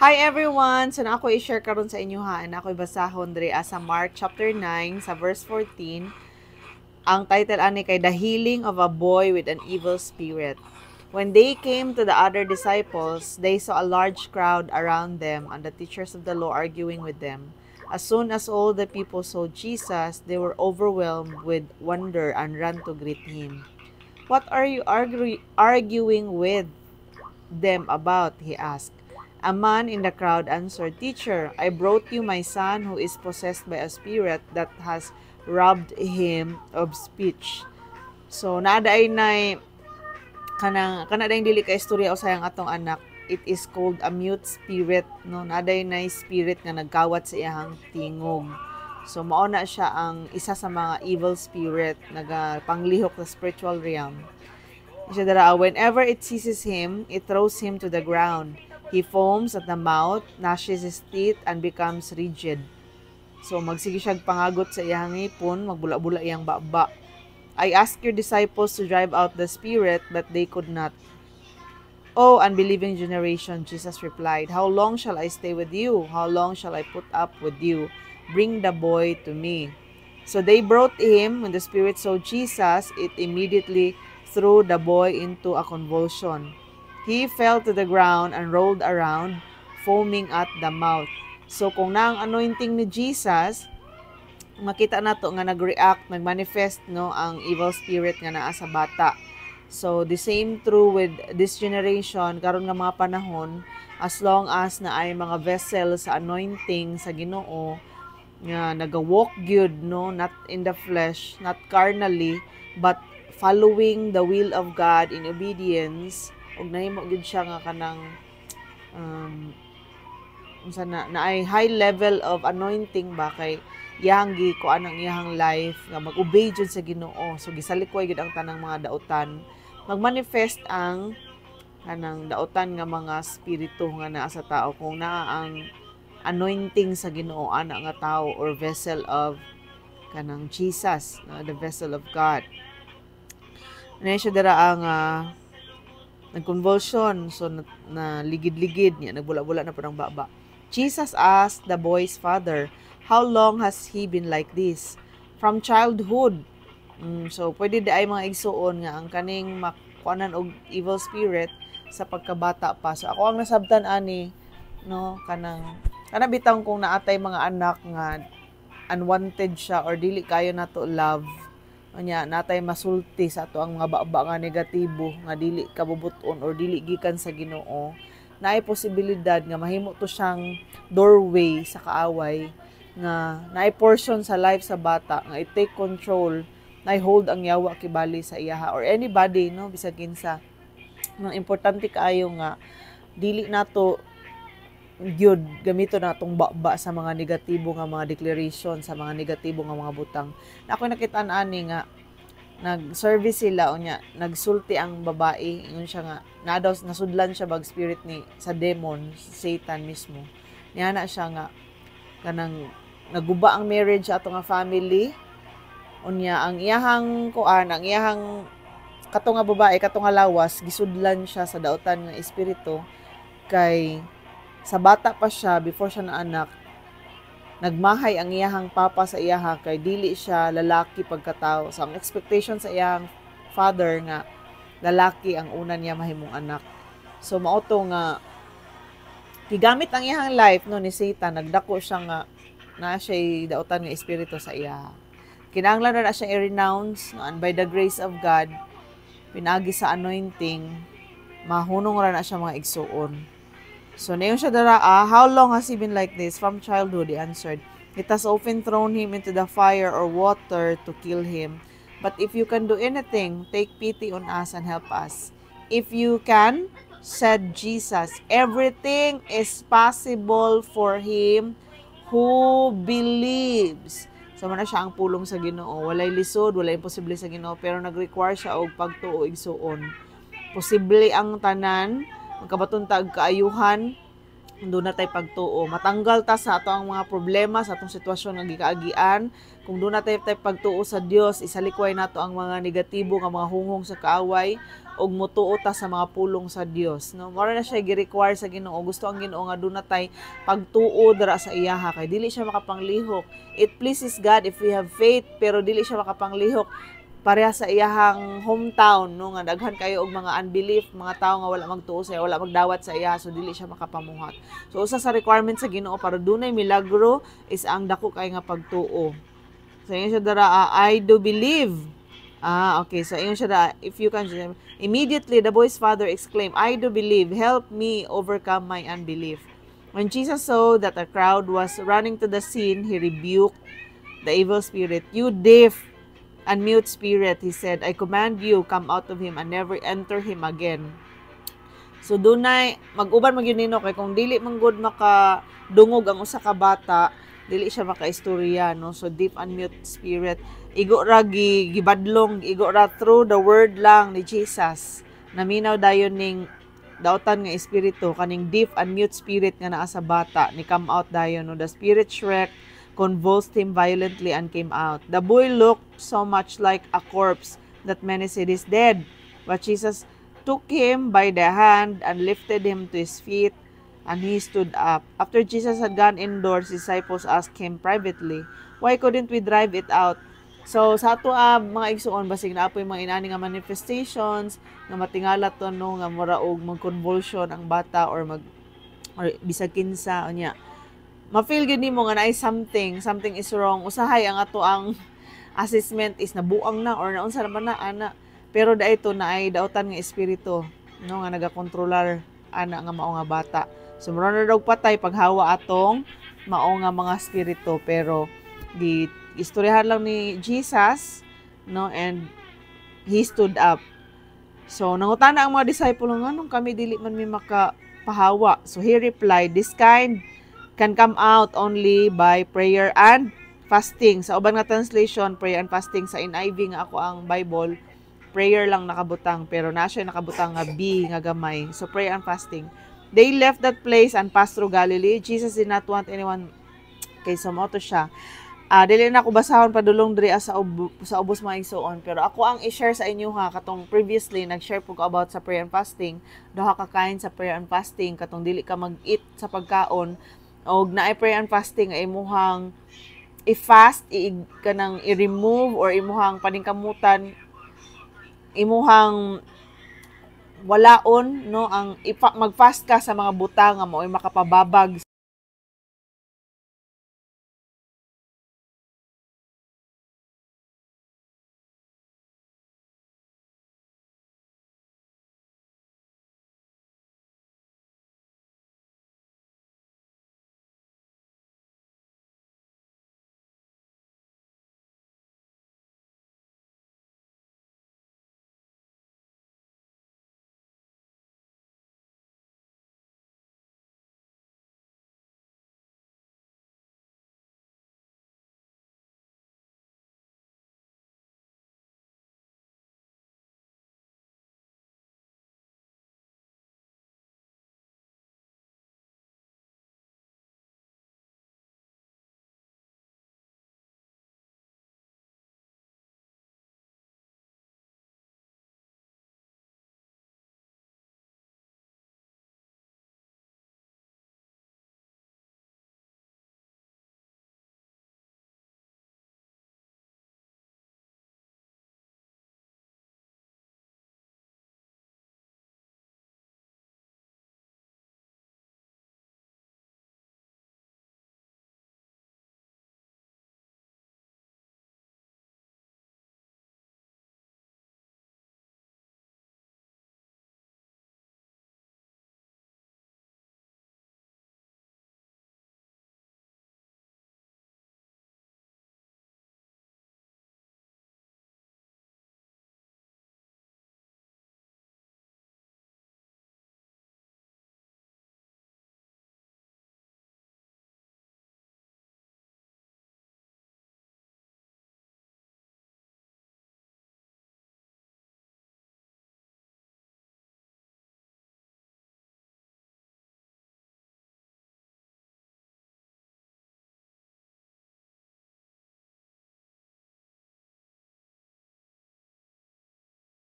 Hi everyone! So na ako i-share karon sa inyo ha, na ako basahon diri sa Mark chapter 9 sa verse 14. Ang title ani kay The Healing of a Boy with an Evil Spirit. When they came to the other disciples, they saw a large crowd around them and the teachers of the law arguing with them. As soon as all the people saw Jesus, they were overwhelmed with wonder and ran to greet him. What are you arguing with them about? He asked. A man in the crowd answered, Teacher, I brought you my son who is possessed by a spirit that has robbed him of speech. So, naaday na kanang dili ka istorya o sayang atong anak. It is called a mute spirit, no? Naaday na spirit nga nagkawat sa iyang tingog. So, mao na siya ang isa sa mga evil spirit nagapanglihok sa spiritual realm. Whenever it seizes him, it throws him to the ground. He foams at the mouth, gnashes his teeth, and becomes rigid. So, magsige siya pangagot sa iyang ngipon, magbula-bula iyang baba. I asked your disciples to drive out the spirit, but they could not. Oh, unbelieving generation, Jesus replied, How long shall I stay with you? How long shall I put up with you? Bring the boy to me. So they brought him. When the spirit saw Jesus, it immediately threw the boy into a convulsion. He fell to the ground and rolled around, foaming at the mouth. So kung na ang anointing ni Jesus, makita nato nga nag-react, nag-manifest no ang evil spirit nga naa sa bata. So the same true with this generation karon nga mga panahon, as long as na ay mga vessel sa anointing sa Ginoo nga naga-walk good, no, not in the flesh, not carnally, but following the will of God in obedience, og nahimo gyud siya nga kanang na ay high level of anointing ba kay iyang kuan ang iyang life nga mag-obey jud sa Ginoo. So gisalikway gid ang tanang mga dautan, magmanifest ang kanang dautan nga mga spirito nga naa sa tao kung naa ang anointing sa Ginoo ana nga tao or vessel of kanang Jesus, the vessel of God. Ano siya dira ang nag-convulsion, so na ligid-ligid niya, nagbula-bula na parang baba. Jesus asked the boy's father, How long has he been like this? From childhood. So, pwede di ay mga igsuon nga ang kaning makuanan og evil spirit sa pagkabata pa. So, ako ang nasabtan ani, no, kanang bitang kung naatay mga anak nga unwanted siya or dili kayo na to love, nya natay masulti sa ato ang mga baba nga negatibo nga dili kabubuton or dili gikan sa Ginoo, naay posibilidad nga mahimo to siyang doorway sa kaaway nga naay portion sa life sa bata nga i-take control, naay hold ang yawa kibali sa iyaha or anybody, no, bisag kinsa. Ang importante kaayo nga dili nato gyud gamito na atong baba sa mga negatibo nga mga declaration, sa mga negatibo nga mga butang. Na ako nakita ani nga nag-service sila unya, nagsulti ang babae, ingon siya nga nasudlan siya bag spirit ni sa demon, Satan mismo. Niya na siya nga kanang naguba ang marriage sa ato nga family. Unya ang iyahang kuan, ang iyahang kato nga babae, kato nga lawas, gisudlan siya sa dautan nga espiritu kay sa bata pa siya, before siya na anak, nagmahay ang iyahang papa sa iyaha kay dili siya lalaki pagkatao. So, ang expectation sa iyang father nga lalaki ang una niya mahimong anak. So, mauto nga gigamit ang iyahang life no ni Satan, nagdako siya nga na siya dautan nga espiritu sa iyaha. Kinahanglan na siya i-renounce and by the grace of God, pinagi sa anointing, mahunong ra na siya mga igsuon. So, nayon siya dara, how long has he been like this? From childhood, he answered. It has often thrown him into the fire or water to kill him. But if you can do anything, take pity on us and help us. If you can, said Jesus, everything is possible for him who believes. So, man na siya ang pulong sa Ginoo. Walay lisod, walay imposible sa Ginoo, pero nag-require siya og pagtuo igsuon. Posible ang tanan, magkabatuntag kaayuhan, doon na tay pagtuo. Matanggal ta sa ato ang mga problema, sa atong sitwasyon nga gikaagian. Kung doon na tay pagtuo sa Dios, isalikway nato ang mga negatibo nga mga hunghong sa kaaway ug mutuo ta sa mga pulong sa Dios. No, mora na siya gi-require sa Ginoo. Gusto ang Ginoo nga doon na tay pagtuo dira sa iyaha kay dili siya makapanglihok. It pleases God if we have faith, pero dili siya makapanglihok pareha sa iyahang hometown, no, nga daghan kayo og mga unbelief, mga tao nga wala magtuo sa iya, wala magdawat sa iya, so dili siya makapamuhat. So usa sa requirement sa Ginoo para dunay milagro is ang dako kay nga pagtuo. So ingon siya dara, I do believe. Okay, so ingon siya dara, if you can, immediately the boy's father exclaimed, I do believe, help me overcome my unbelief. When Jesus saw that a crowd was running to the scene, he rebuked the evil spirit. You deaf and mute spirit, he said, I command you, come out of him and never enter him again. So dunay mag-uban man gyud nino kay kung dili man gud makadungog ang usa ka bata, dili siya makaistorya, no. So deaf and mute spirit, igo ra gibadlong, igo ra through the word lang ni Jesus. Naminaw dayon ning dautan nga espiritu kaning deaf and mute spirit nga naa sa bata ni come out dayon, no. The spirit shrieked, convulsed him violently and came out. The boy looked so much like a corpse that many said is dead. But Jesus took him by the hand and lifted him to his feet, and he stood up. After Jesus had gone indoors, his disciples asked him privately, why couldn't we drive it out? So sa ato mga igsuon basig na apoy mga inani nga manifestations nga matingala to, no, nga mura og mag-convulsion ang bata or bisag kinsa unya, ma-feel gid nimo nga naay something is wrong. Usahay ang ato ang assessment is nabuang na or naunsa naman na ana. Pero daito naay dautan nga espiritu, no, nga nagakontrolar ana nga mao nga bata. So mura na daw patay paghawa atong mao nga mga espiritu, pero di istoryahan lang ni Jesus, no, and he stood up. So nangutana ang mga disciple, nganong kami dili man mi makapahawa? So he replied, this kind can come out only by prayer and fasting. Sa uban nga translation, prayer and fasting. Sa NIV nga ako ang Bible, prayer lang nakabutang, pero na siya nakabutang nga B nga gamay. So prayer and fasting. They left that place and passed through Galilee. Jesus did not want anyone, kay sumoto siya. Dili na ako basahon padulong diri sa ubos mga igsuon, pero ako ang i-share sa inyo ha, katong previously nag-share po ko about sa prayer and fasting. Duha ka kain sa prayer and fasting, katong dili ka mag-eat sa pagkaon, og naay prayer and fasting ay imuhang i-fast, kanang i-remove or imuhang paningkamutan, imuhang walaon, no, ang mag-fast ka sa mga butang nga mo ay makapababag